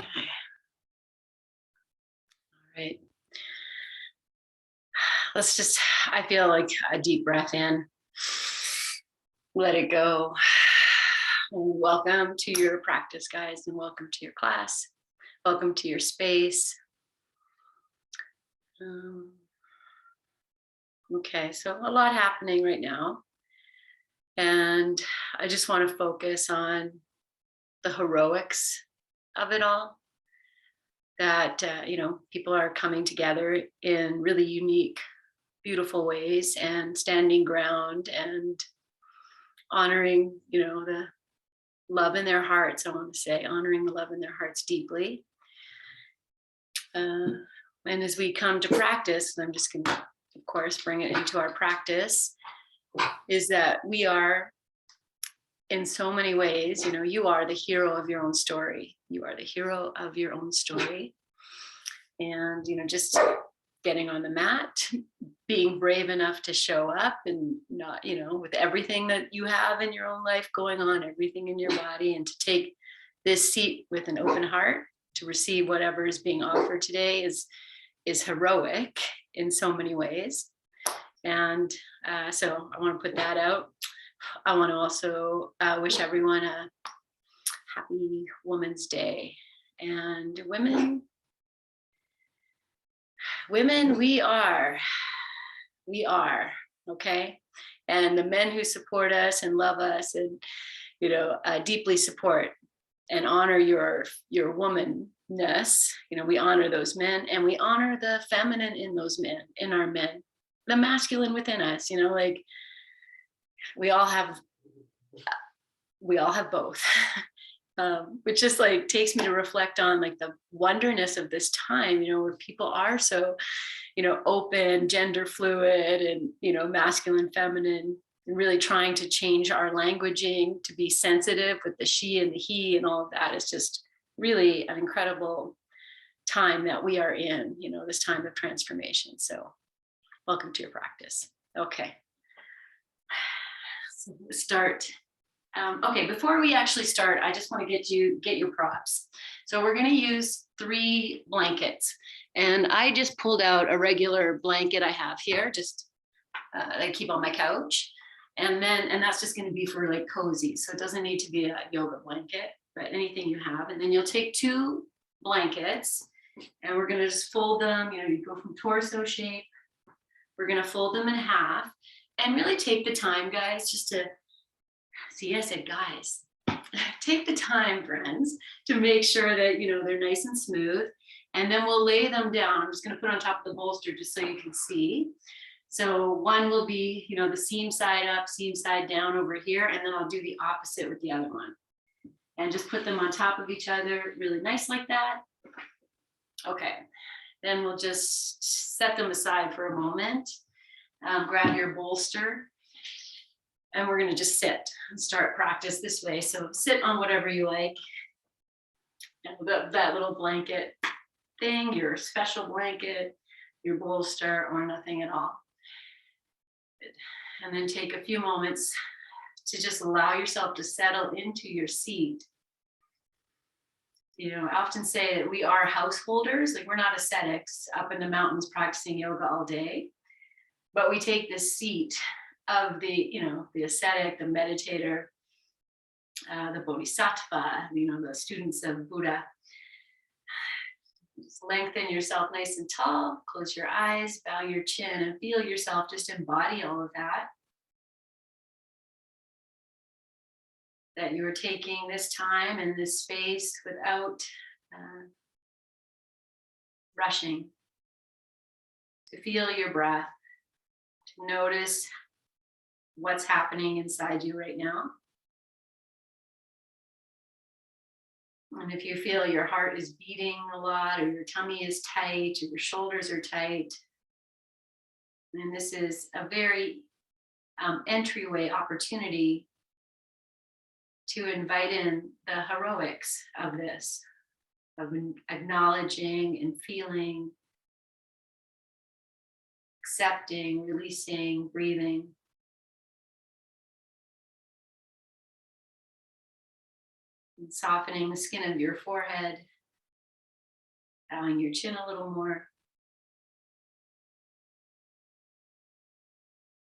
Okay. All right. Let's just, I feel like a deep breath in. Let it go. Welcome to your practice, guys, and welcome to your class. Welcome to your space. Okay, so a lot happening right now. And I just want to focus on the heroics of it all. That, people are coming together in really unique, beautiful ways and standing ground and honoring, the love in their hearts. I want to say honoring the love in their hearts deeply. And as we come to practice, and I'm just going to, of course, bring it into our practice, is that we are, in so many ways, you are the hero of your own story. You are the hero of your own story. And, just getting on the mat, being brave enough to show up and not, with everything that you have in your own life going on, everything in your body, and to take this seat with an open heart to receive whatever is being offered today is heroic in so many ways. And so I want to put that out. I want to also wish everyone a happy Women's Day. And women, we are, okay? And the men who support us and love us and, deeply support and honor your womanness, we honor those men, and we honor the feminine in those men, in our men, the masculine within us, like we all have both. Which just like takes me to reflect on like the wonderness of this time, where people are so, open, gender fluid, and, masculine, feminine, and really trying to change our languaging to be sensitive with the she and the he and all of that. Is just really an incredible time that we are in, this time of transformation. So welcome to your practice. Okay. So let's start. Okay, before we actually start, I just want to get your props. So we're going to use 3 blankets, and I just pulled out a regular blanket I have here, just that I keep on my couch, and that's just going to be for like cozy. So it doesn't need to be a yoga blanket, but anything you have. And then you'll take 2 blankets, and we're going to just fold them. You go from torso shape. We're going to fold them in half, and really take the time, guys, just to see, I said, guys, take the time, friends, to make sure that, they're nice and smooth. And then we'll lay them down. I'm just going to put on top of the bolster just so you can see. So one will be, the seam side up, seam side down over here. And then I'll do the opposite with the other one. And just put them on top of each other, really nice like that. Okay. Then we'll just set them aside for a moment. Grab your bolster. And we're going to just sit and start practice this way. So sit on whatever you like. And that little blanket thing, your special blanket, your bolster, or nothing at all. And then take a few moments to just allow yourself to settle into your seat. I often say that we are householders, like we're not ascetics up in the mountains practicing yoga all day, but we take this seat of the ascetic, the meditator, the bodhisattva, the students of Buddha. Just lengthen yourself nice and tall, close your eyes, bow your chin, and feel yourself just embody all of that. That you are taking this time and this space without rushing. To feel your breath, to notice what's happening inside you right now. And if you feel your heart is beating a lot, or your tummy is tight, or your shoulders are tight, then this is a very entryway opportunity to invite in the heroics of this, of acknowledging and feeling, accepting, releasing, breathing. And softening the skin of your forehead, Bowing your chin a little more.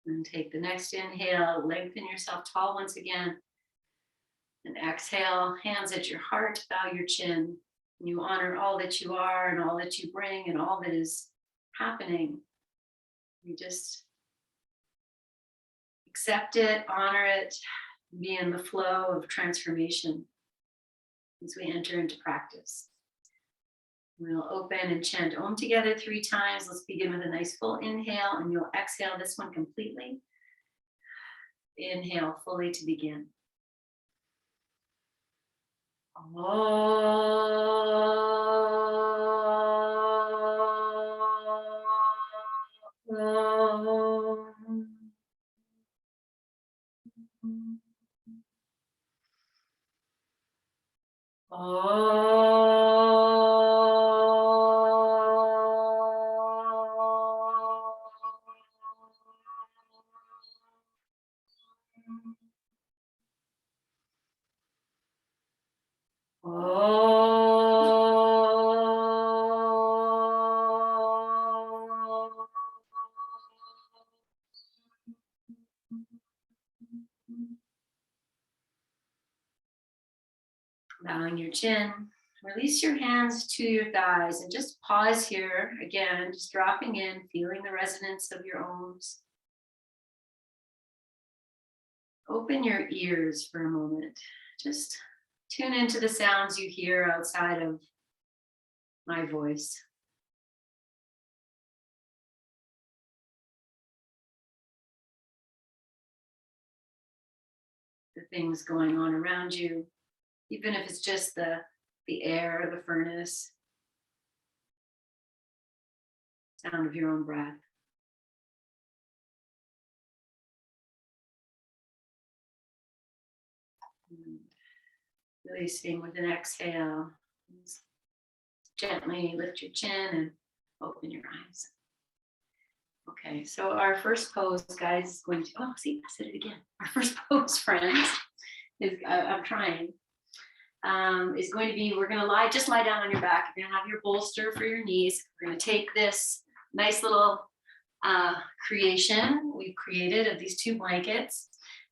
And take the next inhale, lengthen yourself tall once again. And exhale, hands at your heart, bow your chin. And you honor all that you are and all that you bring and all that is happening. You just accept it, honor it, be in the flow of transformation as we enter into practice. We'll open and chant Om together 3 times. Let's begin with a nice full inhale, and you'll exhale this one completely. Inhale fully to begin. Bowing your chin, release your hands to your thighs and just pause here again, just dropping in, feeling the resonance of your ohms. Open your ears for a moment. Just tune into the sounds you hear outside of my voice. The things going on around you, even if it's just the air, the furnace, sound of your own breath. And releasing with an exhale. Gently lift your chin and open your eyes. Okay, so our first pose, guys, is going to, oh, see, I said it again. Our first pose, friends, is, I'm trying, is going to be, we're going to just lie down on your back. You're going to have your bolster for your knees. We're going to take this nice little creation we've created of these 2 blankets.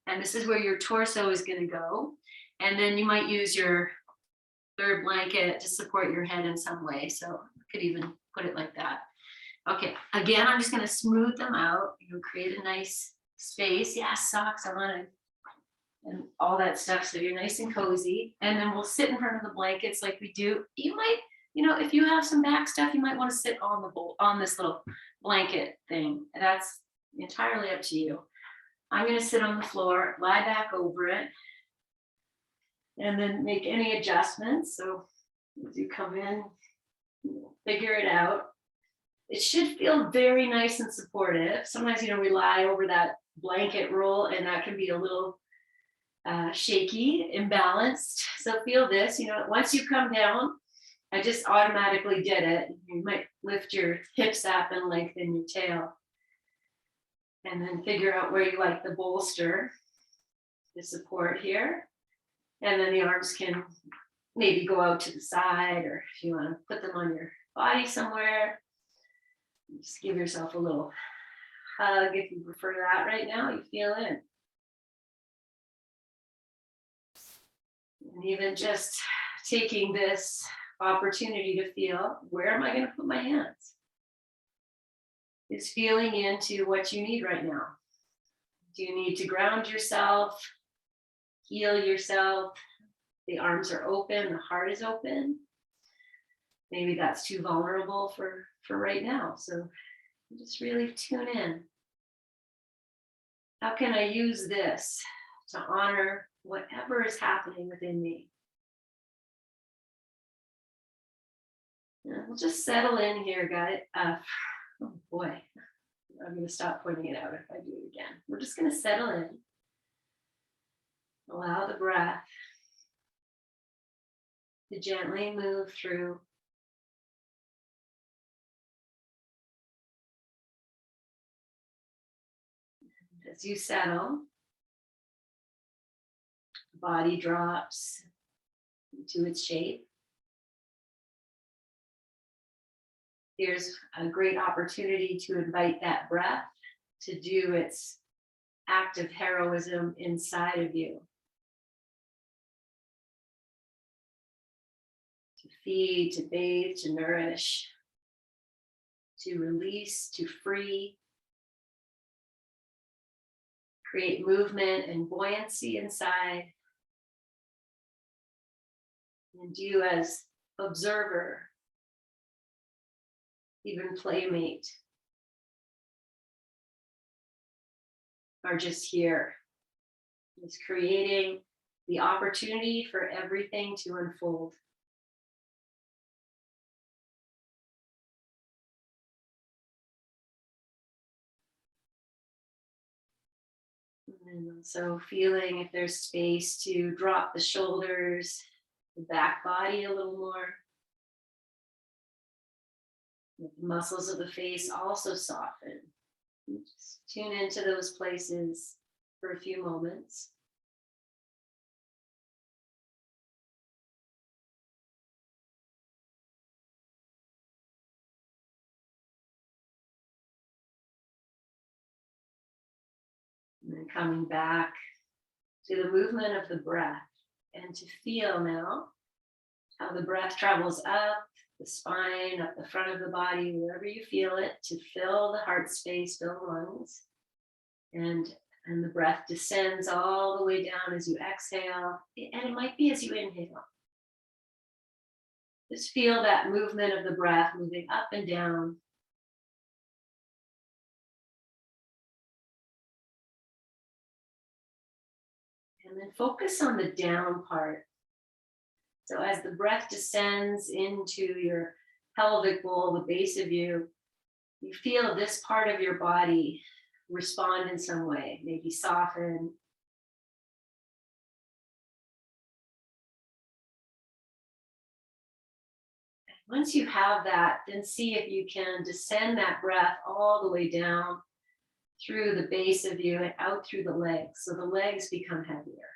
And this is where your torso is going to go. And then you might use your 3rd blanket to support your head in some way. So I could even put it like that. Okay, again, I'm just going to smooth them out. You know, create a nice space. Yeah, socks on it and all that stuff. So you're nice and cozy. And then we'll sit in front of the blankets like we do. You might, you know, if you have some back stuff, you might want to sit on this little blanket thing. That's entirely up to you. I'm going to sit on the floor, lie back over it, and then make any adjustments. So as you come in, figure it out. It should feel very nice and supportive. Sometimes, you know, we lie over that blanket roll and that can be a little shaky, imbalanced. So feel this, you know, once you come down, I just automatically did it. You might lift your hips up and lengthen your tail. And then figure out where you like the bolster, the support here. And then the arms can maybe go out to the side, or if you want to put them on your body somewhere. Just give yourself a little hug if you prefer that right now. You feel it. And even just taking this opportunity to feel, where am I going to put my hands? Is feeling into what you need right now. Do you need to ground yourself, heal yourself? The arms are open, the heart is open. Maybe that's too vulnerable for right now. So just really tune in. How can I use this to honor whatever is happening within me? And we'll just settle in here, guys. Oh boy, I'm going to stop pointing it out if I do it again. We're just going to settle in. Allow the breath to gently move through. And as you settle, the body drops into its shape. Here's a great opportunity to invite that breath to do its act of heroism inside of you, to feed, to bathe, to nourish, to release, to free, create movement and buoyancy inside, and you as observer, even playmate, are just here. It's creating the opportunity for everything to unfold. And so feeling if there's space to drop the shoulders, the back body a little more. The muscles of the face also soften. Just tune into those places for a few moments. And then coming back to the movement of the breath, and to feel now how the breath travels up the spine, up the front of the body, wherever you feel it, to fill the heart space, fill the lungs. And the breath descends all the way down as you exhale, and it might be as you inhale. Just feel that movement of the breath moving up and down. And then focus on the down part. So as the breath descends into your pelvic bowl, the base of you, you feel this part of your body respond in some way, maybe soften. Once you have that, then see if you can descend that breath all the way down through the base of you and out through the legs. So the legs become heavier.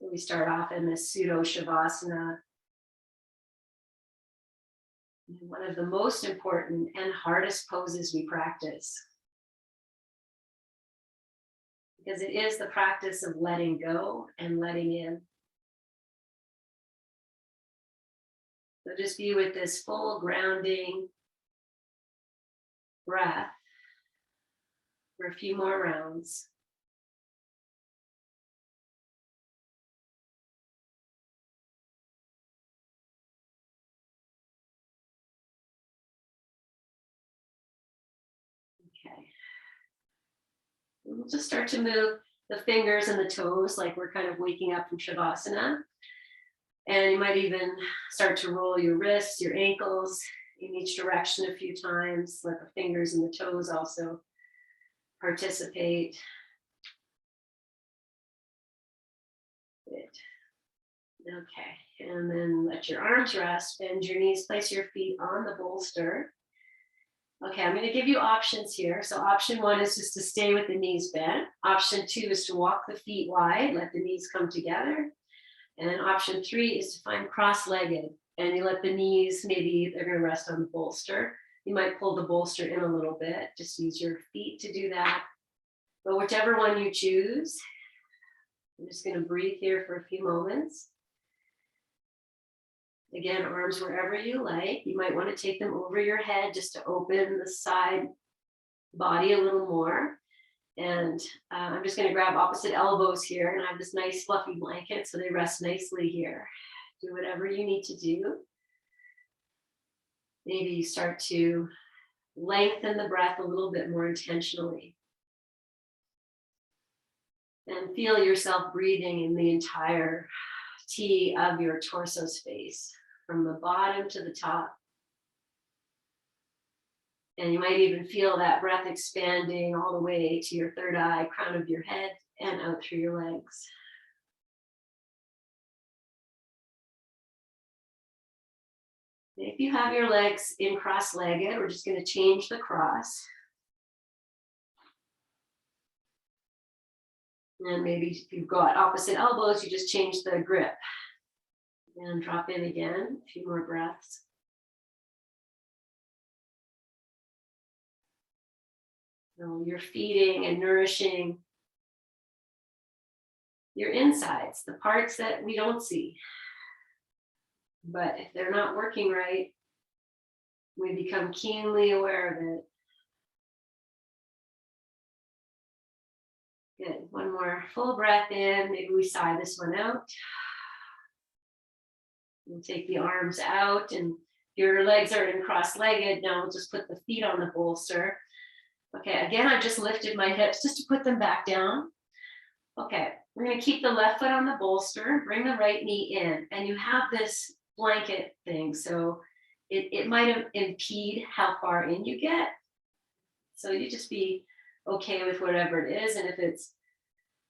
So we start off in this pseudo shavasana. One of the most important and hardest poses we practice. Because it is the practice of letting go and letting in. So just be with this full grounding breath for a few more rounds. Okay. We'll just start to move the fingers and the toes like we're kind of waking up from Shavasana. And you might even start to roll your wrists, your ankles in each direction a few times. Let the fingers and the toes also participate. Good. Okay, and then let your arms rest, bend your knees, place your feet on the bolster. Okay, I'm going to give you options here. So option one is just to stay with the knees bent. Option two is to walk the feet wide, let the knees come together. And then option three is to find cross-legged, and you let the knees, maybe they're going to rest on the bolster. You might pull the bolster in a little bit, just use your feet to do that. But whichever one you choose, I'm just going to breathe here for a few moments. Again, arms wherever you like. You might want to take them over your head just to open the side body a little more. And I'm just going to grab opposite elbows here, and I have this nice fluffy blanket so they rest nicely here. Do whatever you need to do. Maybe you start to lengthen the breath a little bit more intentionally. And feel yourself breathing in the entire T of your torso space, from the bottom to the top. And you might even feel that breath expanding all the way to your third eye, crown of your head, and out through your legs. If you have your legs in cross-legged, we're just going to change the cross. And maybe if you've got opposite elbows, you just change the grip. And drop in again, a few more breaths. So you're feeding and nourishing your insides, the parts that we don't see. But if they're not working right, we become keenly aware of it. Good. One more full breath in. Maybe we sigh this one out. We'll take the arms out, and your legs are in cross-legged. Now we'll just put the feet on the bolster. Okay, again, I just lifted my hips just to put them back down. Okay, we're going to keep the left foot on the bolster, bring the right knee in, and you have this blanket thing, so it might impede how far in you get. So you just be okay with whatever it is, and if it's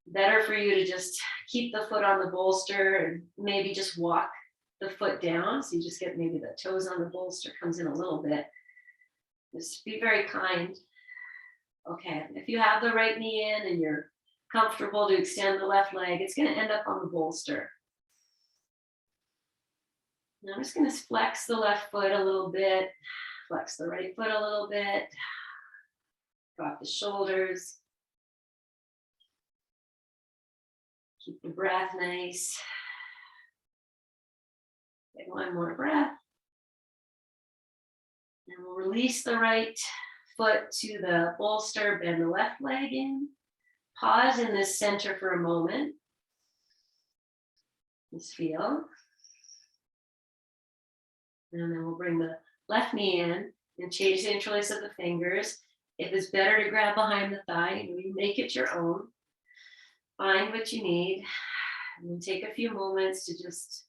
better for you to just keep the foot on the bolster and maybe just walk the foot down, so you just get maybe the toes on the bolster, comes in a little bit. Just be very kind. Okay, if you have the right knee in and you're comfortable to extend the left leg, it's going to end up on the bolster. Now I'm just going to flex the left foot a little bit, flex the right foot a little bit, drop the shoulders, keep the breath nice. Take one more breath. And we'll release the right foot to the bolster, bend the left leg in. Pause in this center for a moment. Just feel. And then we'll bring the left knee in and change the interlace of the fingers. If it's better to grab behind the thigh, you make it your own. Find what you need. And then take a few moments to just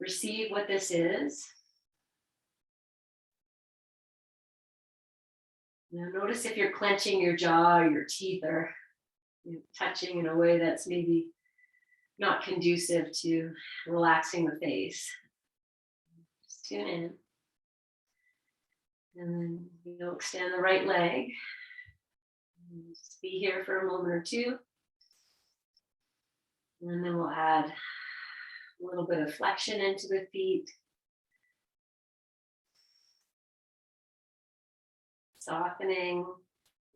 receive what this is. Now notice if you're clenching your jaw or your teeth are touching in a way that's maybe not conducive to relaxing the face. Just tune in. And then you'll extend the right leg. Just be here for a moment or two. And then we'll add a little bit of flexion into the feet. Softening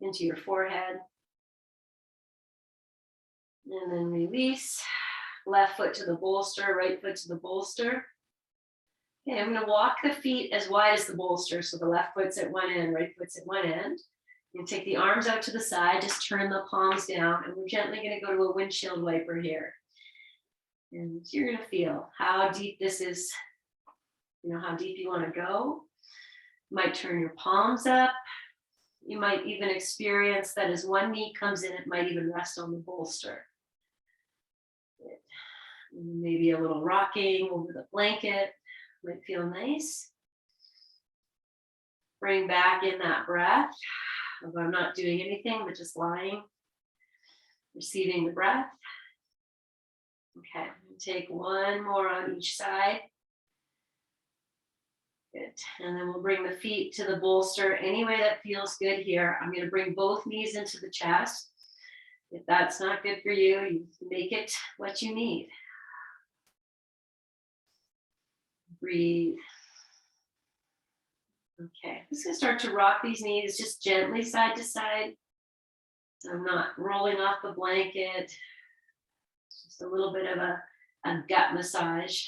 into your forehead. And then release. Left foot to the bolster, right foot to the bolster. Okay, I'm going to walk the feet as wide as the bolster. So the left foot's at one end, right foot's at one end. You take the arms out to the side, just turn the palms down, and we're gently going to go to a windshield wiper here. And you're going to feel how deep this is, how deep you want to go. You might turn your palms up. You might even experience that as one knee comes in, it might even rest on the bolster. Maybe a little rocking over the blanket might feel nice. Bring back in that breath. I'm not doing anything, but just lying, receiving the breath. Okay, take one more on each side. Good. And then we'll bring the feet to the bolster any way that feels good here. I'm going to bring both knees into the chest. If that's not good for you, you make it what you need. Breathe. Okay, I'm just going to start to rock these knees just gently side to side. So I'm not rolling off the blanket. Just a little bit of a gut massage.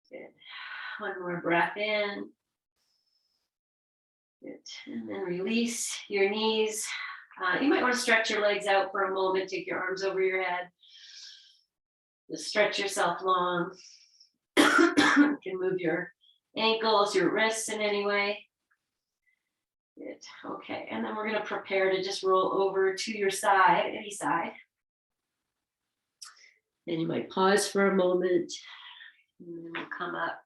Good. One more breath in. Good. And then release your knees. You might want to stretch your legs out for a moment. Take your arms over your head. Just stretch yourself long. You can move your ankles, your wrists in any way. Good. Okay, and then we're going to prepare to just roll over to your side, any side. Then you might pause for a moment, and then we'll come up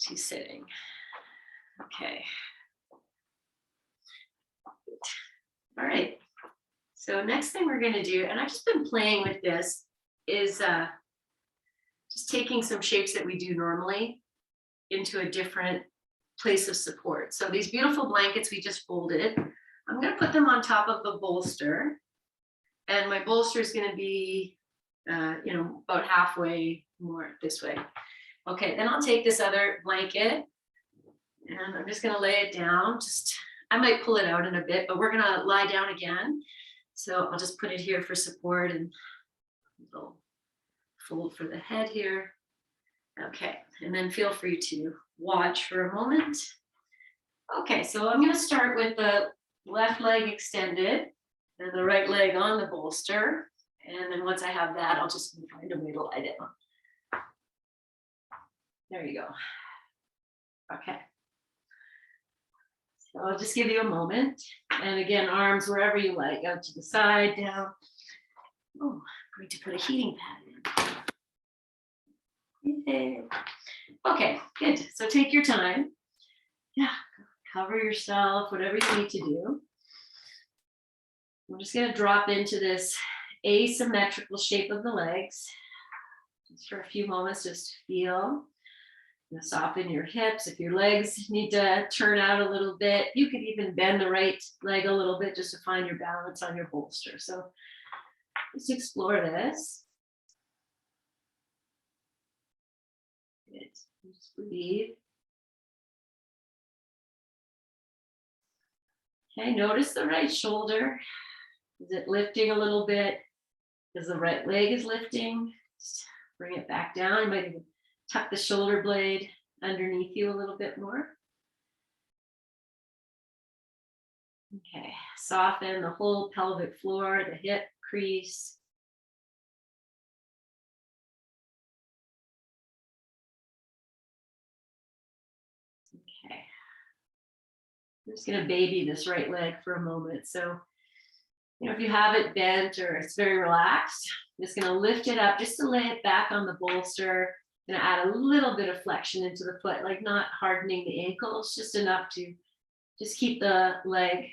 to sitting. Okay. All right. So next thing we're going to do, and I've just been playing with this, is just taking some shapes that we do normally into a different place of support. So these beautiful blankets we just folded, I'm going to put them on top of the bolster. And my bolster is going to be, about halfway more this way. Okay, then I'll take this other blanket and I'm just going to lay it down. I might pull it out in a bit, but we're going to lie down again. So I'll just put it here for support and a little fold for the head here. Okay, and then feel free to watch for a moment. Okay, so I'm going to start with the left leg extended and the right leg on the bolster. And then once I have that, I'll just find a way to lie down. There you go. Okay. So I'll just give you a moment. And again, arms wherever you like, out to the side, down. Oh, going to put a heating pad in. Yay. Okay, good. So take your time. Yeah, cover yourself, whatever you need to do. I'm just going to drop into this asymmetrical shape of the legs. Just for a few moments, just feel. Soften your hips. If your legs need to turn out a little bit, you could even bend the right leg a little bit just to find your balance on your bolster. So let's explore this. Good. Just breathe. Okay, notice the right shoulder. Is it lifting a little bit? Is the right leg is lifting? Just bring it back down. You might even tuck the shoulder blade underneath you a little bit more. Okay, soften the whole pelvic floor, the hip crease. Okay. I'm just going to baby this right leg for a moment. So, if you have it bent or it's very relaxed, I'm just going to lift it up just to lay it back on the bolster. Going to add a little bit of flexion into the foot, like not hardening the ankles, just enough to just keep the leg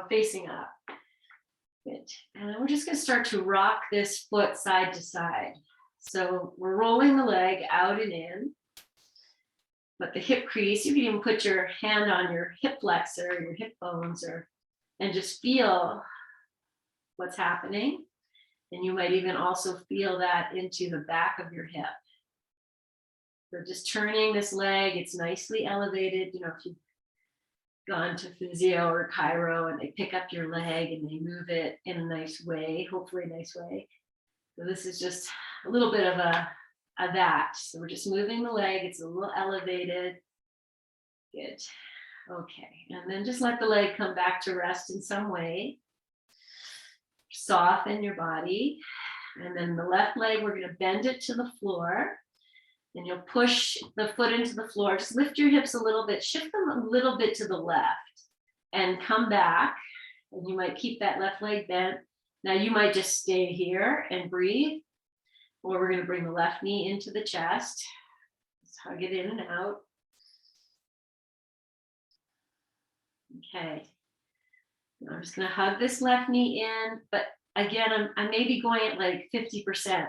facing up. Good. And then we're just going to start to rock this foot side to side. So we're rolling the leg out and in, but the hip crease, you can even put your hand on your hip flexor, your hip bones, and just feel what's happening. And you might even also feel that into the back of your hip. So just turning this leg, it's nicely elevated. If you've gone to physio or chiro and they pick up your leg and they move it in a nice way, hopefully a nice way. So this is just a little bit of that. So we're just moving the leg, it's a little elevated. Good. Okay, and then just let the leg come back to rest in some way. Soften your body. And then the left leg, we're going to bend it to the floor. And you'll push the foot into the floor. Just lift your hips a little bit, shift them a little bit to the left and come back. And you might keep that left leg bent. Now you might just stay here and breathe, or we're going to bring the left knee into the chest. Just hug it in and out. Okay. Now I'm just going to hug this left knee in, but again, I may be going at like 50%.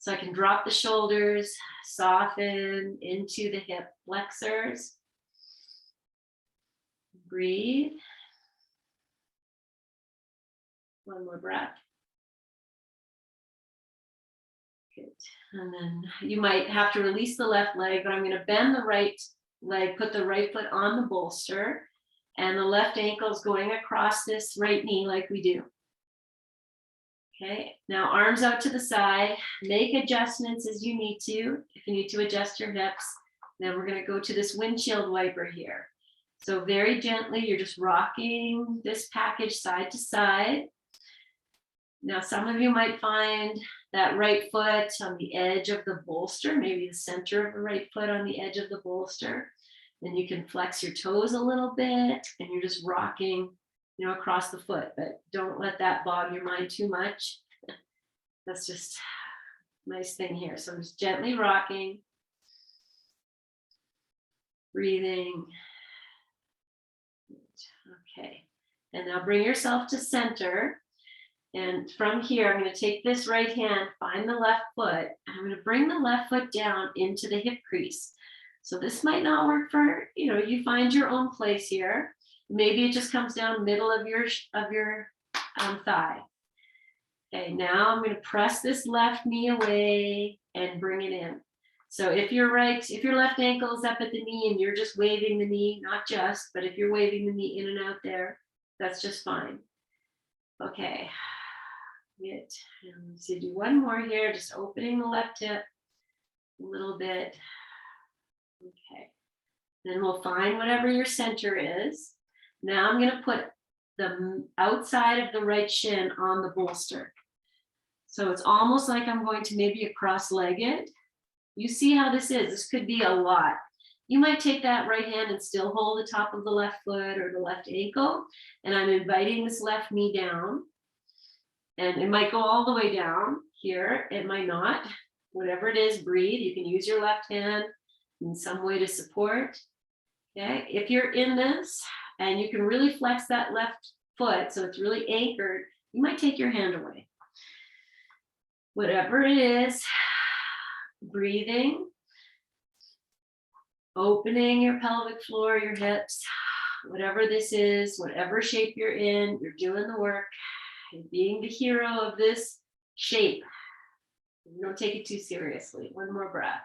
So I can drop the shoulders, soften into the hip flexors. Breathe. One more breath. Good. And then you might have to release the left leg, but I'm going to bend the right leg, put the right foot on the bolster, and the left ankle is going across this right knee like we do. Okay, now arms out to the side, make adjustments as you need to. If you need to adjust your hips, then we're going to go to this windshield wiper here. So very gently, you're just rocking this package side to side. Now, some of you might find that right foot on the edge of the bolster, maybe the center of the right foot on the edge of the bolster. Then you can flex your toes a little bit and you're just rocking across the foot, but don't let that bog your mind too much. That's just a nice thing here. So I'm just gently rocking, breathing. Okay, and now bring yourself to center. And from here, I'm going to take this right hand, find the left foot, and I'm going to bring the left foot down into the hip crease. So this might not work for, you find your own place here. maybe it just comes down middle of your thigh. Okay, now I'm going to press this left knee away and bring it in. So if your left ankle is up at the knee and you're just waving the knee, not just, but if you're waving the knee in and out there, that's just fine. Okay, good. So do one more here, just opening the left hip a little bit. Okay, then we'll find whatever your center is. Now I'm going to put the outside of the right shin on the bolster. So it's almost like I'm going to maybe a cross-legged. You see how this is. This could be a lot. You might take that right hand and still hold the top of the left foot or the left ankle. And I'm inviting this left knee down. And it might go all the way down here. It might not. Whatever it is, breathe. You can use your left hand in some way to support. Okay. If you're in this and you can really flex that left foot so it's really anchored, you might take your hand away. Whatever it is, breathing, opening your pelvic floor, your hips, whatever this is, whatever shape you're in, you're doing the work and being the hero of this shape. Don't take it too seriously. One more breath.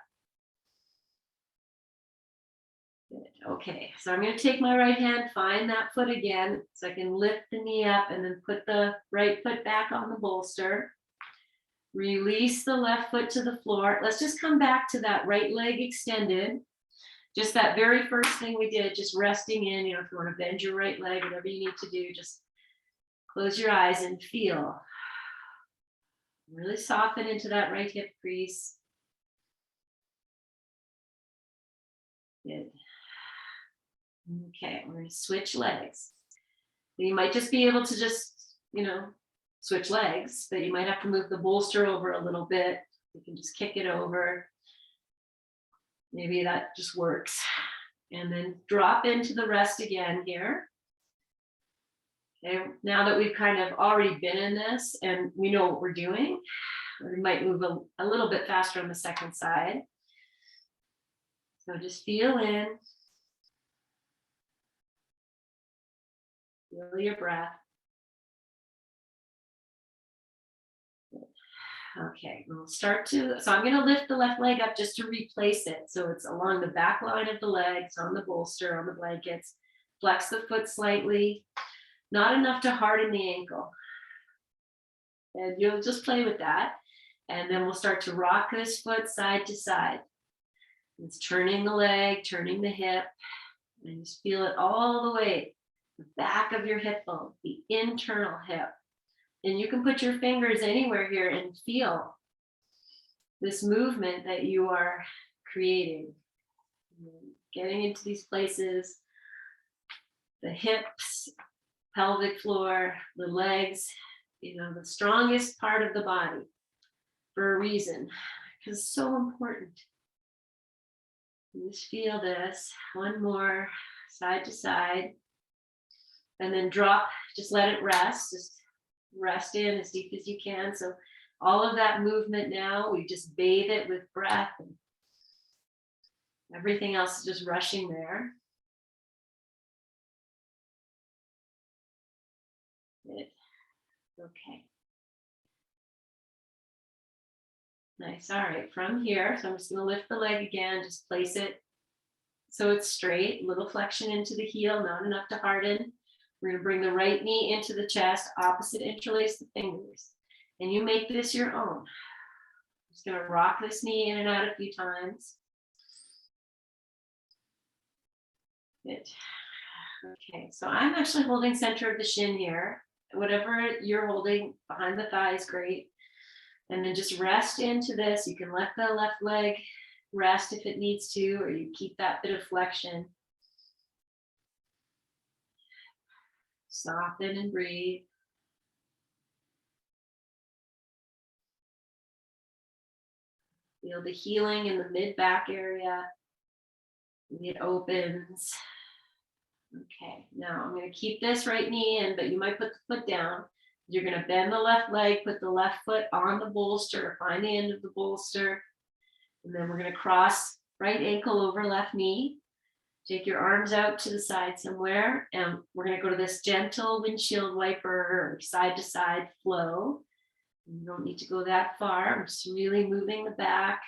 Good. Okay, so I'm going to take my right hand, find that foot again, so I can lift the knee up and then put the right foot back on the bolster. Release the left foot to the floor. Let's just come back to that right leg extended. Just that very first thing we did, just resting in, if you want to bend your right leg, whatever you need to do, just close your eyes and feel. Really soften into that right hip crease. Good. Okay, we're going to switch legs. You might just be able to just, switch legs, but you might have to move the bolster over a little bit. You can just kick it over. Maybe that just works. And then drop into the rest again here. Okay, now that we've kind of already been in this and we know what we're doing, we might move a little bit faster on the second side. So just feel in. Feel your breath. Okay, we'll start so I'm going to lift the left leg up just to replace it. So it's along the back line of the legs, on the bolster, on the blankets. Flex the foot slightly, not enough to harden the ankle. And you'll just play with that. And then we'll start to rock this foot side to side. It's turning the leg, turning the hip, and just feel it all the way. The back of your hip bone, the internal hip. And you can put your fingers anywhere here and feel this movement that you are creating. Getting into these places, the hips, pelvic floor, the legs, the strongest part of the body for a reason, because it's so important. Just feel this. One more, side to side. And then drop, just let it rest. Just rest in as deep as you can. So all of that movement now, we just bathe it with breath. And everything else is just rushing there. Good. Okay. Nice. All right. From here, so I'm just going to lift the leg again, just place it so it's straight, little flexion into the heel, not enough to harden. We're going to bring the right knee into the chest, opposite interlace the fingers. And you make this your own. I'm just going to rock this knee in and out a few times. Good. Okay, so I'm actually holding center of the shin here. Whatever you're holding behind the thigh is great. And then just rest into this. You can let the left leg rest if it needs to, or you keep that bit of flexion. Soften and breathe. Feel the healing in the mid-back area. It opens. Okay, now I'm going to keep this right knee in, but you might put the foot down. You're going to bend the left leg, put the left foot on the bolster, find the end of the bolster. And then we're going to cross right ankle over left knee. Take your arms out to the side somewhere, and we're going to go to this gentle windshield wiper side to side flow. You don't need to go that far. I'm just really moving the back.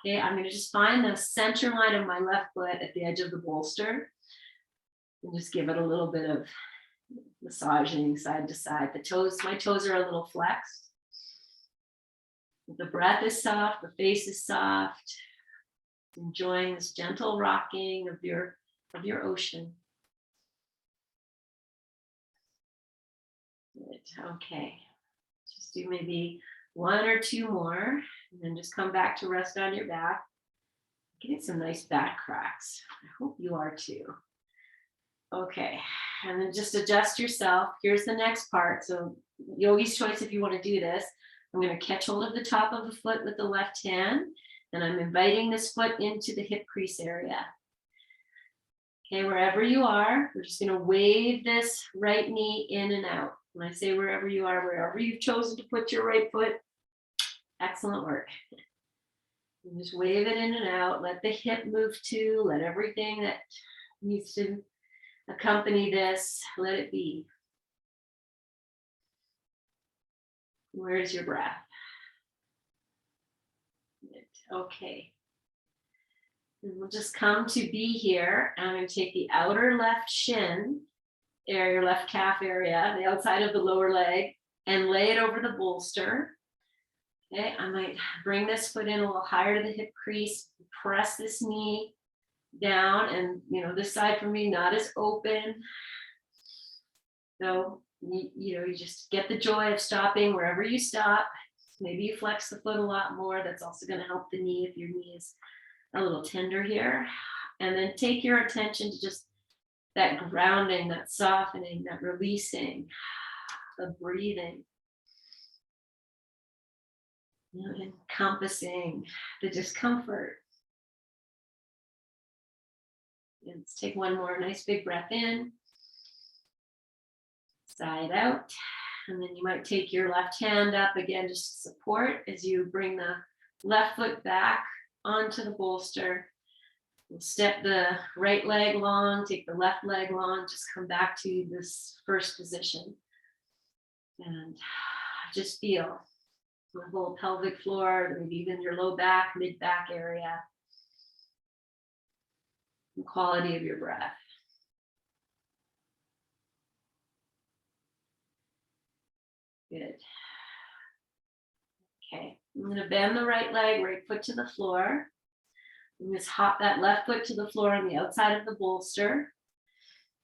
Okay, I'm going to just find the center line of my left foot at the edge of the bolster and just give it a little bit of massaging side to side. The toes, my toes are a little flexed. The breath is soft, the face is soft. Enjoying this gentle rocking of your ocean. Good. Okay. Just do maybe 1 or 2 more, and then just come back to rest on your back. Getting some nice back cracks. I hope you are too. Okay, and then just adjust yourself. Here's the next part. So yogi's choice if you want to do this. I'm going to catch hold of the top of the foot with the left hand, and I'm inviting this foot into the hip crease area. Okay, wherever you are, we're just going to wave this right knee in and out. When I say wherever you are, wherever you've chosen to put your right foot, excellent work. And just wave it in and out. Let the hip move too. Let everything that needs to accompany this, let it be. Where's your breath? Okay. And we'll just come to be here. I'm going to take the outer left shin area, left calf area, the outside of the lower leg, and lay it over the bolster. Okay, I might bring this foot in a little higher to the hip crease, press this knee down, and this side for me not as open. So you just get the joy of stopping wherever you stop. Maybe you flex the foot a lot more. That's also going to help the knee if your knee is a little tender here. And then take your attention to just that grounding, that softening, that releasing, the breathing, encompassing the discomfort. And let's take one more nice big breath in, side out. And then you might take your left hand up again just to support as you bring the left foot back onto the bolster. We'll step the right leg long, take the left leg long, just come back to this first position. And just feel the whole pelvic floor, maybe even your low back, mid back area. The quality of your breath. Good. Okay, I'm going to bend the right leg, right foot to the floor. And just hop that left foot to the floor on the outside of the bolster.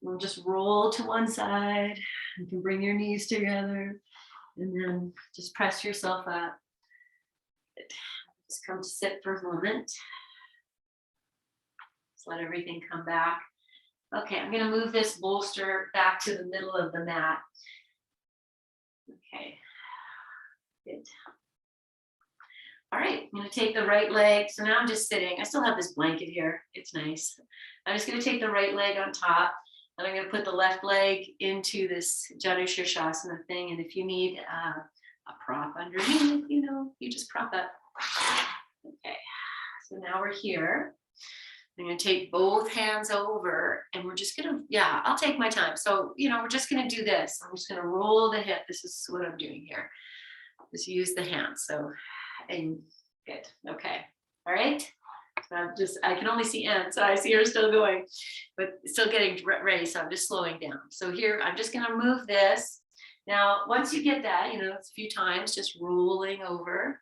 We'll just roll to one side. You can bring your knees together and then just press yourself up. Just come to sit for a moment. Just let everything come back. Okay, I'm going to move this bolster back to the middle of the mat. Okay, good. All right, I'm going to take the right leg. So now I'm just sitting. I still have this blanket here. It's nice. I'm just going to take the right leg on top, and I'm going to put the left leg into this Janu Shirshasana thing. And if you need a prop underneath, you just prop up. Okay, so now we're here. I'm going to take both hands over, and we're just going to, I'll take my time. So, we're just going to do this. I'm just going to roll the hip. This is what I'm doing here. Just use the hands. So, and good. Okay. All right. So I can only see Anne, so I see her still going, but still getting ready. So I'm just slowing down. So here, I'm just going to move this. Now, once you get that, it's a few times, just rolling over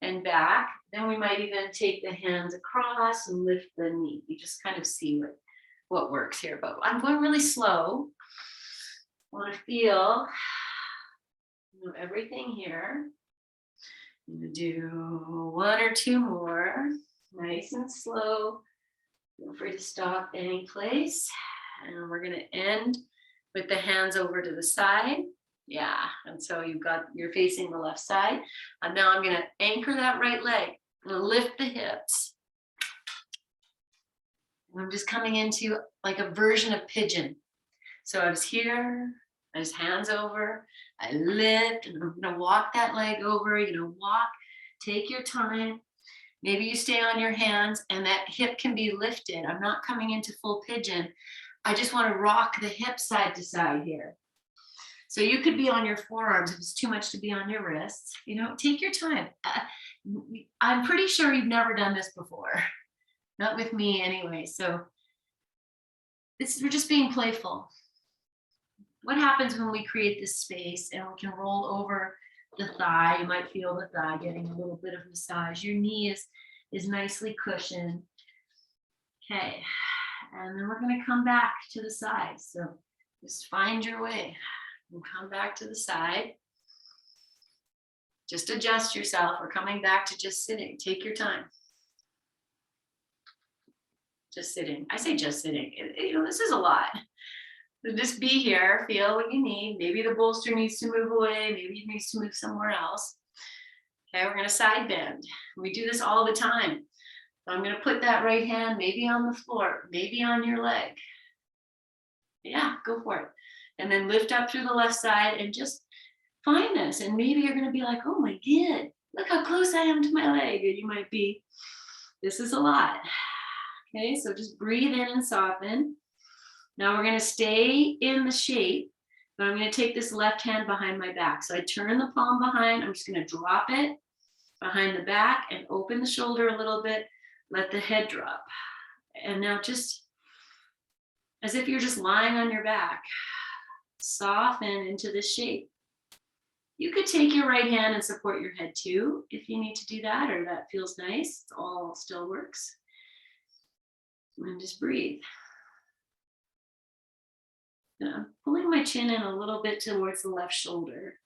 and back. Then we might even take the hands across and lift the knee. You just kind of see what works here. But I'm going really slow. I want to feel everything here. I'm going to do 1 or 2 more, nice and slow. Feel free to stop any place. And we're going to end with the hands over to the side. Yeah, and so you're facing the left side. And now I'm going to anchor that right leg. I'm going to lift the hips. And I'm just coming into like a version of pigeon. So I was here, I was hands over, I lift, and I'm going to walk that leg over. Walk, take your time. Maybe you stay on your hands and that hip can be lifted. I'm not coming into full pigeon. I just want to rock the hip side to side here. So you could be on your forearms if it's too much to be on your wrists. You know, take your time. I'm pretty sure you've never done this before. Not with me anyway. So we're just being playful. What happens when we create this space and we can roll over the thigh? You might feel the thigh getting a little bit of massage. Your knee is nicely cushioned. Okay, and then we're going to come back to the side. So just find your way and come back to the side. Just adjust yourself. We're coming back to just sitting. Take your time. Just sitting. I say just sitting. You know, this is a lot. So just be here, feel what you need. Maybe the bolster needs to move away. Maybe it needs to move somewhere else. Okay, we're going to side bend. We do this all the time. So I'm going to put that right hand maybe on the floor, maybe on your leg. Yeah, go for it. And then lift up through the left side and just find this. And maybe you're going to be like, oh my God, look how close I am to my leg. And you might be, this is a lot. Okay, so just breathe in and soften. Now we're going to stay in the shape, but I'm going to take this left hand behind my back. So I turn the palm behind. I'm just going to drop it behind the back and open the shoulder a little bit. Let the head drop. And now just as if you're just lying on your back, soften into this shape. You could take your right hand and support your head too, if you need to do that, or that feels nice. It all still works. And just breathe. I'm pulling my chin in a little bit towards the left shoulder.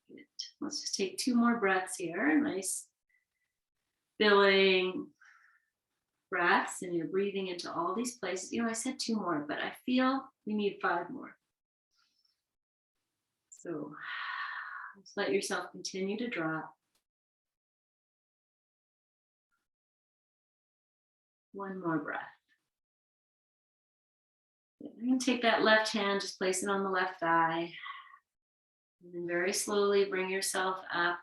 Good. Let's just take 2 more breaths here. Nice filling breaths, and you're breathing into all these places. You know, I said 2 more, but I feel we need 5 more. So just let yourself continue to drop. 1 more breath. I'm going to take that left hand, just place it on the left thigh. And then very slowly bring yourself up.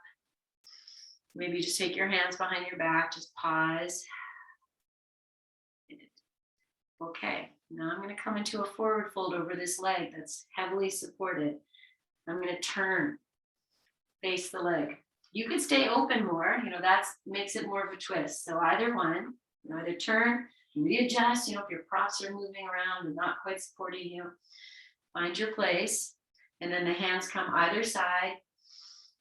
Maybe just take your hands behind your back, just pause. Okay, now I'm going to come into a forward fold over this leg that's heavily supported. I'm going to turn, face the leg. You could stay open more, you know, that makes it more of a twist. So either one, you know, either turn, readjust, you know, if your props are moving around and not quite supporting you, find your place. And then the hands come either side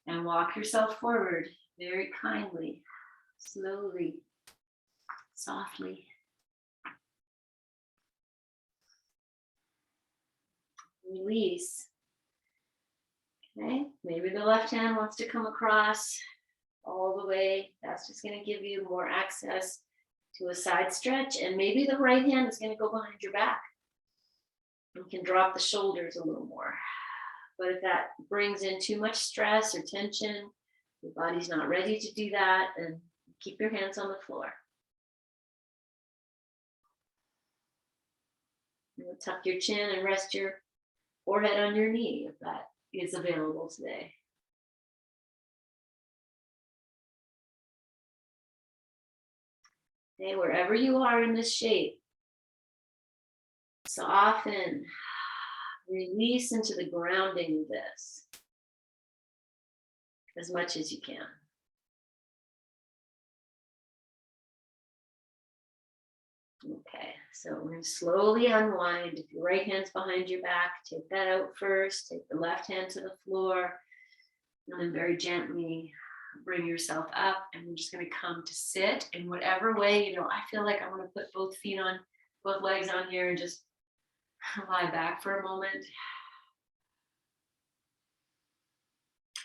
and walk yourself forward very kindly, slowly, softly. Release. Okay, maybe the left hand wants to come across all the way. That's just going to give you more access to a side stretch. And maybe the right hand is going to go behind your back. You can drop the shoulders a little more. But if that brings in too much stress or tension, your body's not ready to do that, and keep your hands on the floor. You'll tuck your chin and rest your forehead on your knee if that is available today. Okay, wherever you are in this shape, soften, release into the grounding of this as much as you can. Okay, so we're going to slowly unwind. If your right hand's behind your back, take that out first. Take the left hand to the floor. And then very gently bring yourself up. And we're just going to come to sit in whatever way. You know, I feel like I want to put both feet on, both legs on here and just lie back for a moment.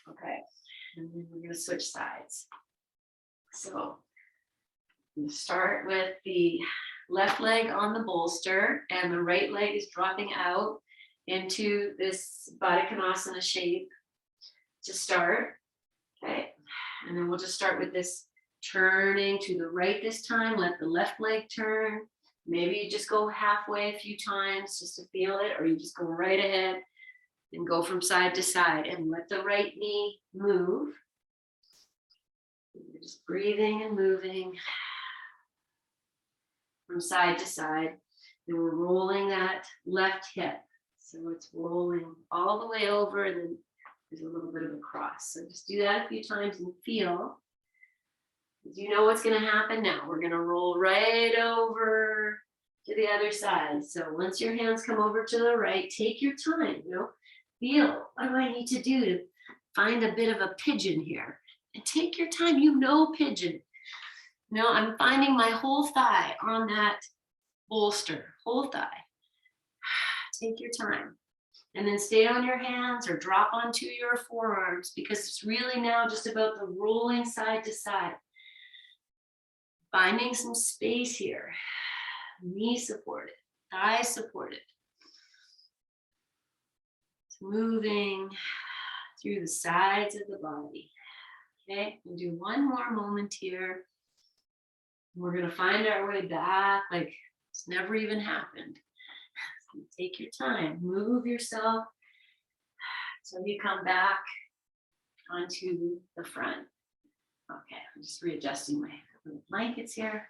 Okay, and then we're going to switch sides. So we start with the left leg on the bolster and the right leg is dropping out into this Baddha Konasana shape to start. Okay, and then we'll just start with this turning to the right this time. Let the left leg turn. Maybe you just go halfway a few times just to feel it, or you just go right ahead and go from side to side and let the right knee move. Just breathing and moving from side to side. And we're rolling that left hip. So it's rolling all the way over, and then there's a little bit of a cross. So just do that a few times and feel. You know what's going to happen now. We're going to roll right over to the other side. So once your hands come over to the right, take your time, feel, what do I need to do to find a bit of a pigeon here? And take your time, pigeon. I'm finding my whole thigh on that bolster, whole thigh. Take your time. And then stay on your hands or drop onto your forearms, because it's really now just about the rolling side to side. Finding some space here. Knee supported, thigh supported. So moving through the sides of the body. Okay, we'll do one more moment here. We're going to find our way back like it's never even happened. So take your time, move yourself so you come back onto the front. Okay, I'm just readjusting my blankets here.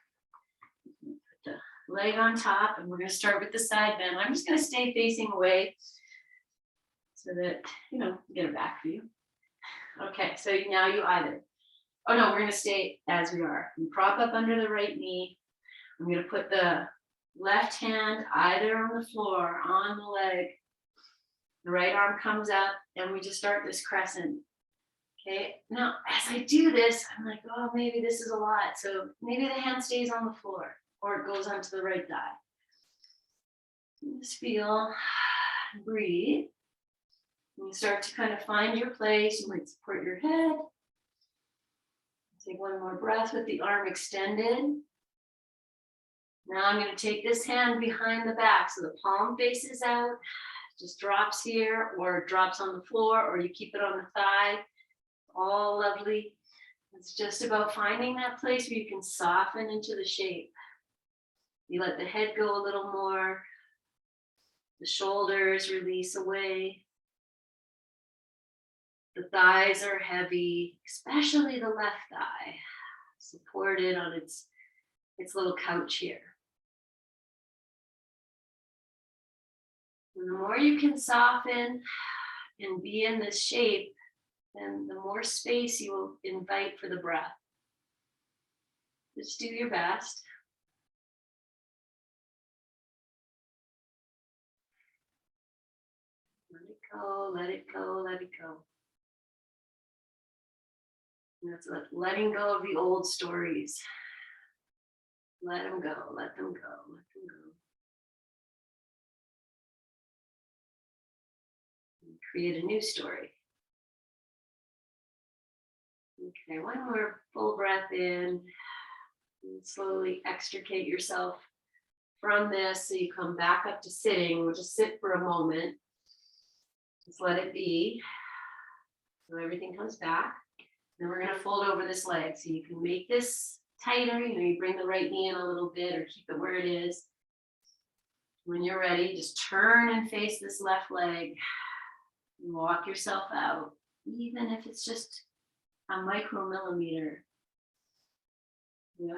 Put the leg on top, and we're going to start with the side bend. I'm just going to stay facing away so that, get it back for you. Okay, so now we're going to stay as we are. We prop up under the right knee. I'm going to put the left hand either on the floor, on the leg. The right arm comes up, and we just start this crescent. Okay, now as I do this, I'm like, oh, maybe this is a lot. So maybe the hand stays on the floor, or it goes onto the right thigh. Just feel, breathe. And you start to kind of find your place. You might support your head. Take one more breath with the arm extended. Now I'm going to take this hand behind the back so the palm faces out. Just drops here, or drops on the floor, or you keep it on the thigh. All lovely. It's just about finding that place where you can soften into the shape. You let the head go a little more. The shoulders release away. The thighs are heavy, especially the left thigh, supported on its little couch here. And the more you can soften and be in this shape, then the more space you will invite for the breath. Just do your best. Let it go, let it go, let it go. And that's letting go of the old stories. Let them go, let them go, let them go. And create a new story. Okay, one more full breath in. And slowly extricate yourself from this so you come back up to sitting. We'll just sit for a moment. Just let it be. So everything comes back. Then we're going to fold over this leg. So you can make this tighter. You bring the right knee in a little bit or keep it where it is. When you're ready, just turn and face this left leg. And walk yourself out, even if it's just a micromillimeter.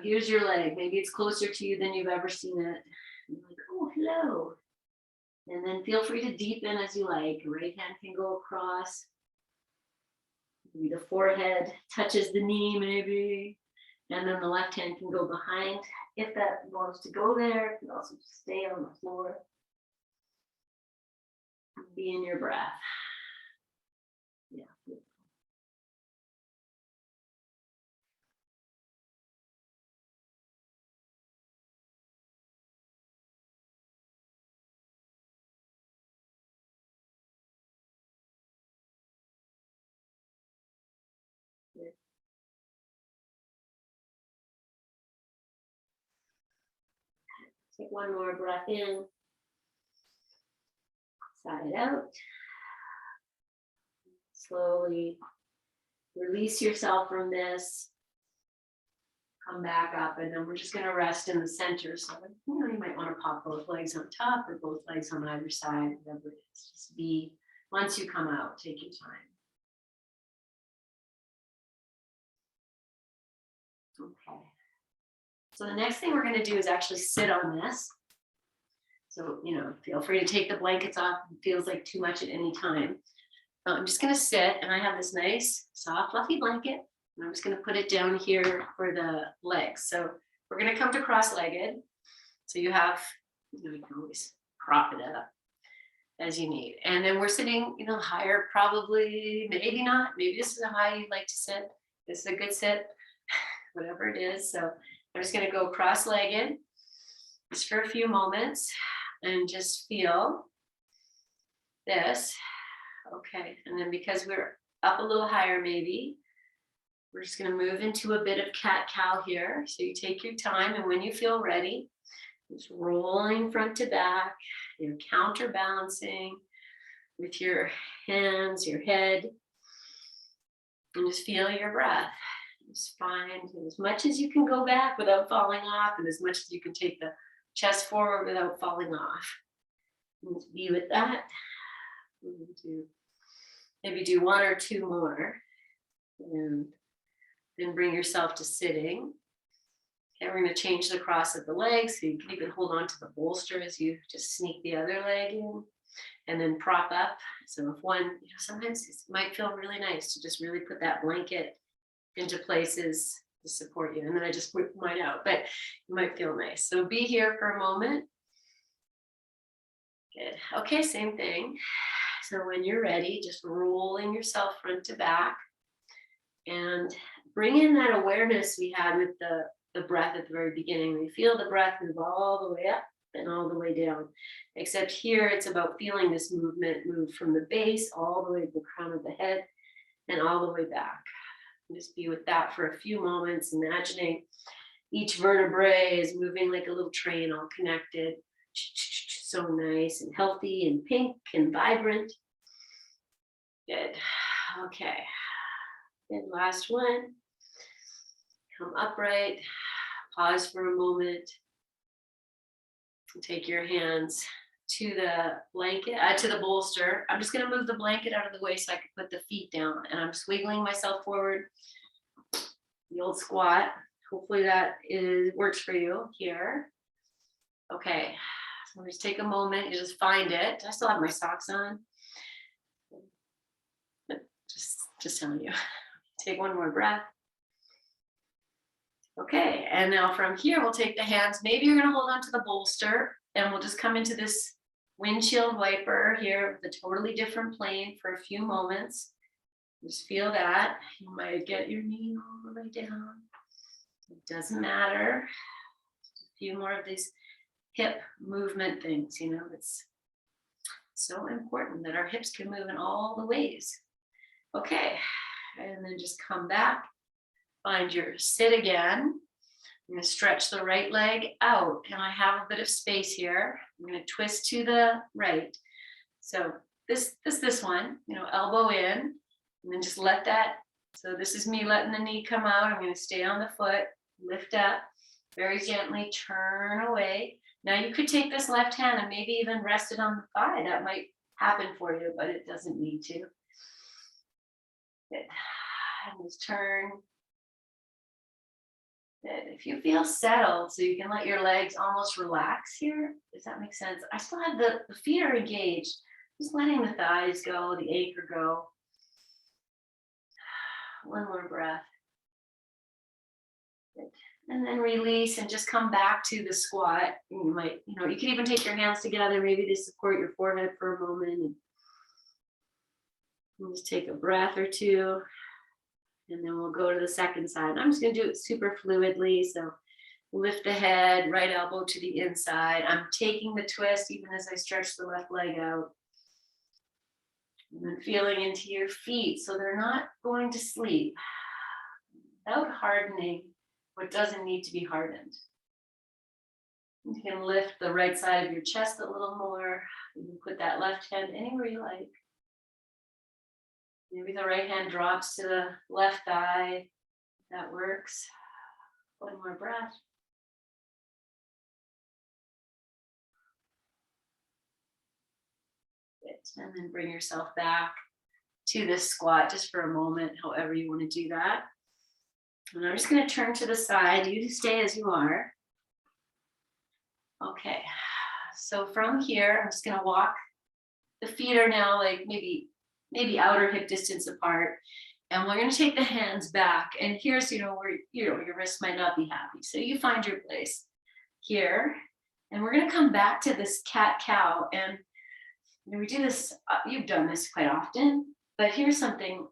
Here's your leg. Maybe it's closer to you than you've ever seen it. You're like, oh, hello. And then feel free to deepen as you like. Right hand can go across. Maybe the forehead touches the knee, maybe. And then the left hand can go behind. If that wants to go there, it can also stay on the floor. Be in your breath. Yeah. Take one more breath in. Sigh it out. Slowly release yourself from this. Come back up, and then we're just going to rest in the center. So, you might want to pop both legs on top or both legs on either side, whatever it is. Just be, once you come out, take your time. Okay. So the next thing we're going to do is actually sit on this. So, feel free to take the blankets off if it feels like too much at any time. I'm just going to sit, and I have this nice, soft, fluffy blanket. And I'm just going to put it down here for the legs. So we're going to come to cross-legged. So you have, you can always prop it up as you need. And then we're sitting, higher, probably, maybe not. Maybe this is a high you'd like to sit. This is a good sit, whatever it is. So I'm just going to go cross-legged just for a few moments and just feel this. Okay. And then because we're up a little higher, maybe we're just going to move into a bit of cat-cow here. So you take your time, and when you feel ready, just rolling front to back, you're counterbalancing with your hands, your head, and just feel your breath. Just find as much as you can go back without falling off, and as much as you can take the chest forward without falling off. And just be with that. Maybe do one or two more, and then bring yourself to sitting. Okay, we're going to change the cross of the legs, so you can even hold on to the bolster as you just sneak the other leg in, and then prop up. So if one, sometimes it might feel really nice to just really put that blanket into places to support you. And then I just whip mine out, but it might feel nice. So be here for a moment. Good. Okay, same thing. So when you're ready, just rolling yourself front to back, and bring in that awareness we had with the breath at the very beginning. We feel the breath move all the way up and all the way down. Except here, it's about feeling this movement move from the base all the way to the crown of the head and all the way back. And just be with that for a few moments, imagining each vertebrae is moving like a little train, all connected. So nice and healthy and pink and vibrant. Good. Okay. Good. Last one. Come upright. Pause for a moment. And take your hands to the blanket, to the bolster. I'm just going to move the blanket out of the way so I can put the feet down. And I'm swiggling myself forward. The old squat. Hopefully that works for you here. Okay. So just take a moment. You just find it. I still have my socks on. Just telling you. Take one more breath. Okay, and now from here, we'll take the hands. Maybe you're going to hold on to the bolster, and we'll just come into this windshield wiper here with a totally different plane for a few moments. Just feel that. You might get your knee all the way down. It doesn't matter. Just a few more of these hip movement things, it's so important that our hips can move in all the ways. Okay, and then just come back. Find your sit again. I'm going to stretch the right leg out, and I have a bit of space here. I'm going to twist to the right. So this one, elbow in, and then just let that. So this is me letting the knee come out. I'm going to stay on the foot, lift up, very gently turn away. Now you could take this left hand and maybe even rest it on the thigh. That might happen for you, but it doesn't need to. Good. And just turn. Good. If you feel settled, so you can let your legs almost relax here. Does that make sense? I still have the feet are engaged. Just letting the thighs go, the anchor go. One more breath. Good. And then release and just come back to the squat. You might, you can even take your hands together, maybe to support your forehead for a moment. And just take a breath or two. And then we'll go to the second side. I'm just going to do it super fluidly. So lift the head, right elbow to the inside. I'm taking the twist even as I stretch the left leg out. And then feeling into your feet so they're not going to sleep without hardening what doesn't need to be hardened. You can lift the right side of your chest a little more. You can put that left hand anywhere you like. Maybe the right hand drops to the left thigh. That works. One more breath. Good. And then bring yourself back to this squat just for a moment, however you want to do that. And I'm just going to turn to the side. You stay as you are. Okay. So from here, I'm just going to walk. The feet are now like maybe outer hip distance apart. And we're going to take the hands back. And here's, where, your wrist might not be happy. So you find your place here. And we're going to come back to this cat-cow. And we do this, you've done this quite often. But here's something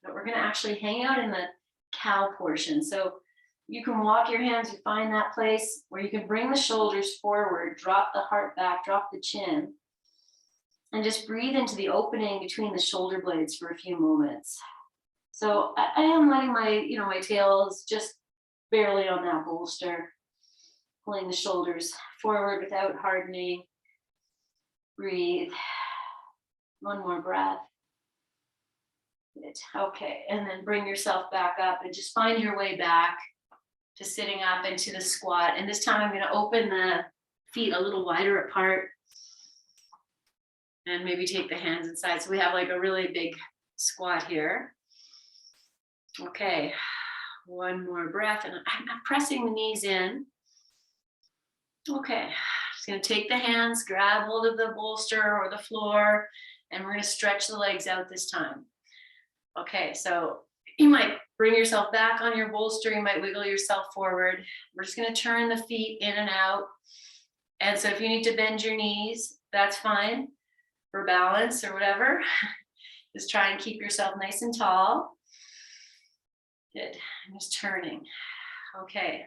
that we're going to actually hang out in the cow portion. So you can walk your hands, you find that place where you can bring the shoulders forward, drop the heart back, drop the chin, and just breathe into the opening between the shoulder blades for a few moments. So I am letting my tail is just barely on that bolster, pulling the shoulders forward without hardening. Breathe. One more breath. Good. Okay, and then bring yourself back up and just find your way back to sitting up into the squat. And this time I'm going to open the feet a little wider apart and maybe take the hands inside. So we have like a really big squat here. Okay, one more breath, and I'm pressing the knees in. Okay, just going to take the hands, grab hold of the bolster or the floor, and we're going to stretch the legs out this time. Okay, so you might bring yourself back on your bolster, you might wiggle yourself forward. We're just going to turn the feet in and out. And so if you need to bend your knees, that's fine for balance or whatever. Just try and keep yourself nice and tall. Good. I'm just turning. Okay.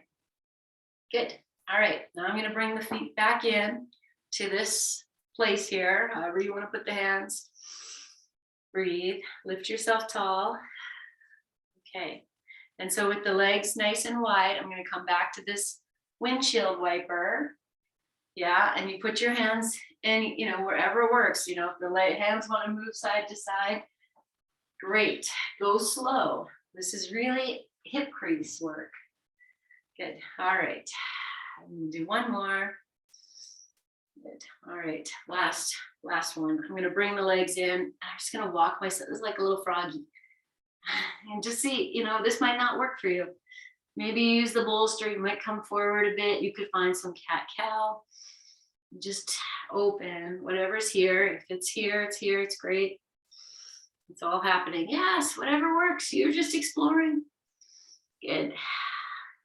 Good. All right. Now I'm going to bring the feet back in to this place here, however you want to put the hands. Breathe. Lift yourself tall. Okay. And so with the legs nice and wide, I'm going to come back to this windshield wiper. Yeah. And you put your hands in, wherever works. If the hands want to move side to side, great. Go slow. This is really hip crease work. Good. All right. I'm going to do one more. Good. All right. Last one. I'm going to bring the legs in. I'm just going to walk myself. This is like a little froggy. And just see, this might not work for you. Maybe you use the bolster. You might come forward a bit. You could find some cat-cow. Just open whatever's here. If it's here, it's here. It's great. It's all happening. Yes, whatever works. You're just exploring. Good.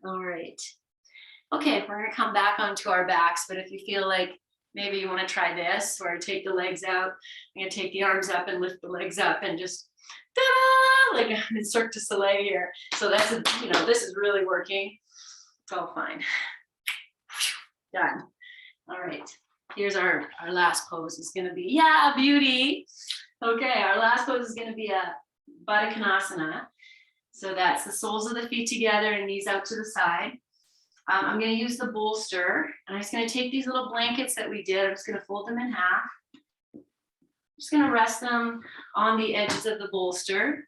All right. Okay, we're going to come back onto our backs, but if you feel like maybe you want to try this, or take the legs out, I'm going to take the arms up and lift the legs up and just ta-da, like a Cirque du Soleil here. So that's, this is really working. It's all fine. Done. All right. Here's our last pose. Is going to be, yeah, beauty. Okay, our last pose is going to be a Baddha Konasana. So that's the soles of the feet together and knees out to the side. I'm going to use the bolster, and I'm just going to take these little blankets that we did. I'm just going to fold them in half. I'm just going to rest them on the edges of the bolster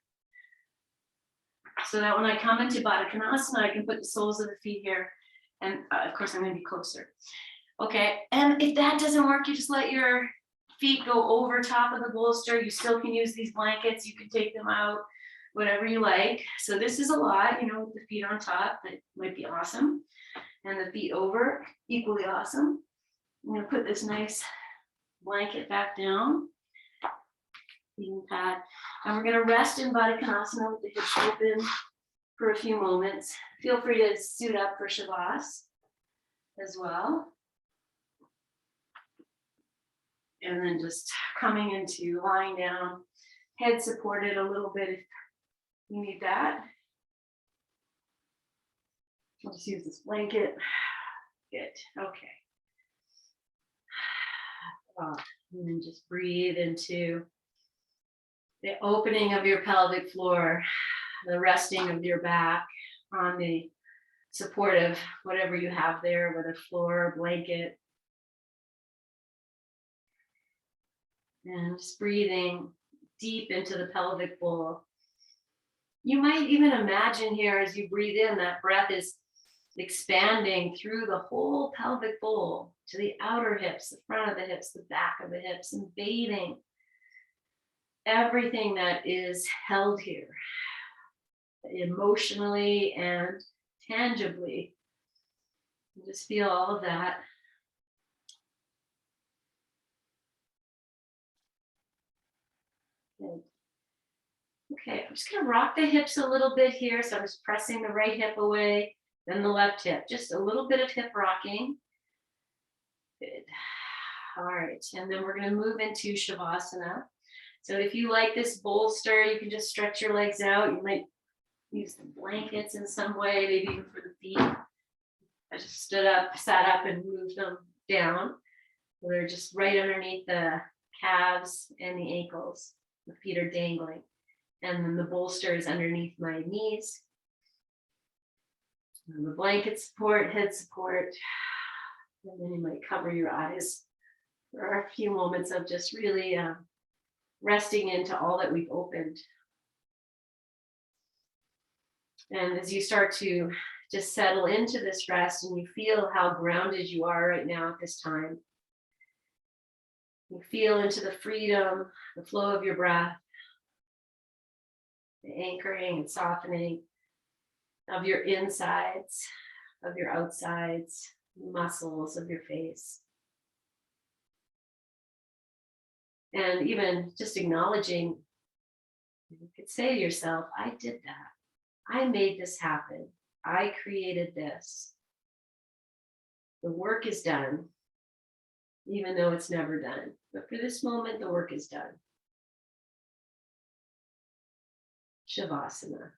so that when I come into Baddha Konasana, I can put the soles of the feet here. And of course, I'm going to be closer. Okay, and if that doesn't work, you just let your feet go over top of the bolster. You still can use these blankets. You can take them out, whatever you like. So this is a lot, with the feet on top. That might be awesome. And the feet over, equally awesome. I'm going to put this nice blanket back down. Heating pad. And we're going to rest in Baddha Konasana with the hips open for a few moments. Feel free to suit up for Shavas as well. And then just coming into lying down, head supported a little bit if you need that. I'll just use this blanket. Good. Okay. And then just breathe into the opening of your pelvic floor, the resting of your back on the supportive, whatever you have there, whether floor or blanket. And just breathing deep into the pelvic bowl. You might even imagine here as you breathe in, that breath is expanding through the whole pelvic bowl to the outer hips, the front of the hips, the back of the hips, invading everything that is held here. emotionally and tangibly. Just feel all of that. Good. Okay, I'm just going to rock the hips a little bit here. So I'm just pressing the right hip away, then the left hip. Just a little bit of hip rocking. Good. All right, and then we're going to move into Shavasana. So if you like this bolster, you can just stretch your legs out. You might use the blankets in some way, maybe even for the feet. I just stood up, sat up, and moved them down. They're just right underneath the calves and the ankles. The feet are dangling. And then the bolster is underneath my knees. And the blanket support, head support. And then you might cover your eyes for a few moments of just really resting into all that we've opened. And as you start to just settle into this rest and you feel how grounded you are right now at this time, you feel into the freedom, the flow of your breath, the anchoring and softening of your insides, of your outsides, muscles of your face. And even just acknowledging, you could say to yourself, I did that. I made this happen. I created this. The work is done, even though it's never done. But for this moment, the work is done. Shavasana.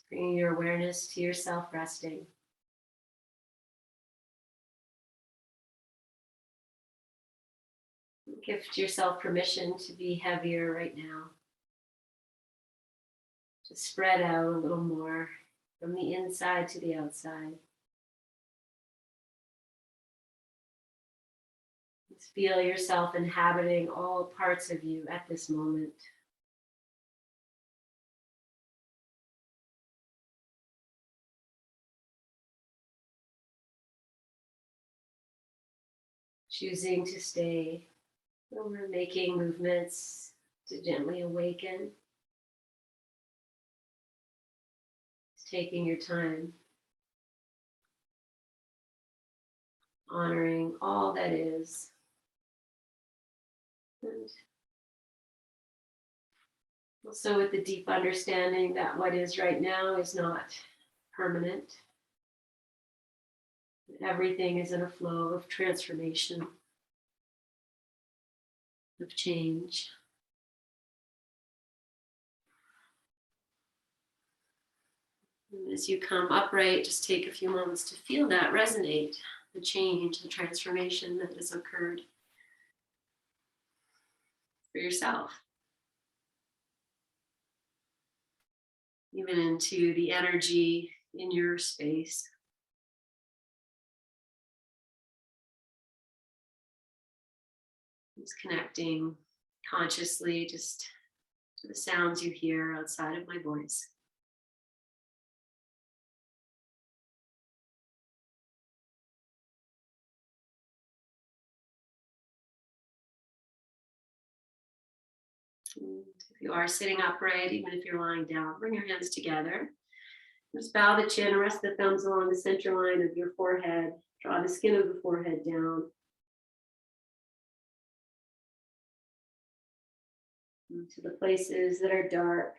Bringing your awareness to yourself resting. Give yourself permission to be heavier right now. To spread out a little more from the inside to the outside. Just feel yourself inhabiting all parts of you at this moment. Choosing to stay, when we're making movements to gently awaken. Just taking your time, honoring all that is. And also with the deep understanding that what is right now is not permanent. Everything is in a flow of transformation, of change. And as you come upright, just take a few moments to feel that resonate, the change, the transformation that has occurred for yourself. Even into the energy in your space. Just connecting consciously just to the sounds you hear outside of my voice. And if you are sitting upright, even if you're lying down, bring your hands together. Just bow the chin, rest the thumbs along the center line of your forehead. Draw the skin of the forehead down. To the places that are dark.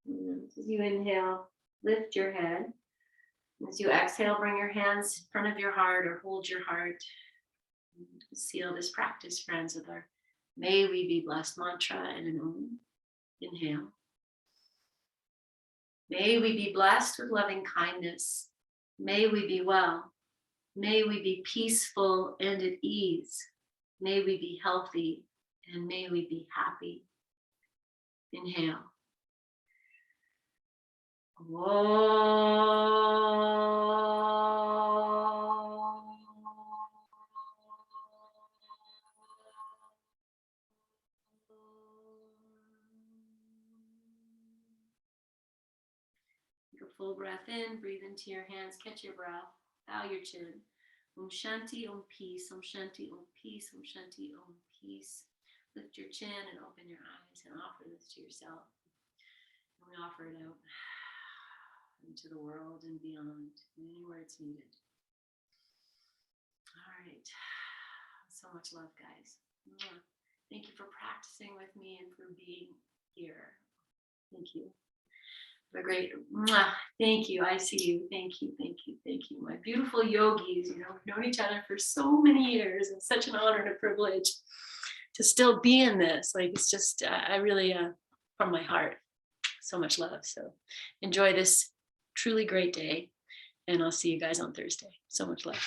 And as you inhale, lift your head. As you exhale, bring your hands in front of your heart or hold your heart. Seal this practice, friends, with our May We Be Blessed mantra and an Om. Inhale. May we be blessed with loving kindness. May we be well. May we be peaceful and at ease. May we be healthy and may we be happy. Inhale. Take a full breath in, breathe into your hands, catch your breath, bow your chin. Om Shanti, Om Peace, Om Shanti, Om Peace, Om Shanti, Om Peace. Lift your chin and open your eyes and offer this to yourself. And we offer it out into the world and beyond, anywhere it's needed. All right. So much love, guys. Thank you for practicing with me and for being here. Thank you. Have a great, thank you. I see you. Thank you, thank you, thank you. My beautiful yogis, you know, we've known each other for so many years. It's such an honor and a privilege to still be in this. Like, it's just, I really, from my heart, so much love. So enjoy this truly great day. And I'll see you guys on Thursday. So much love.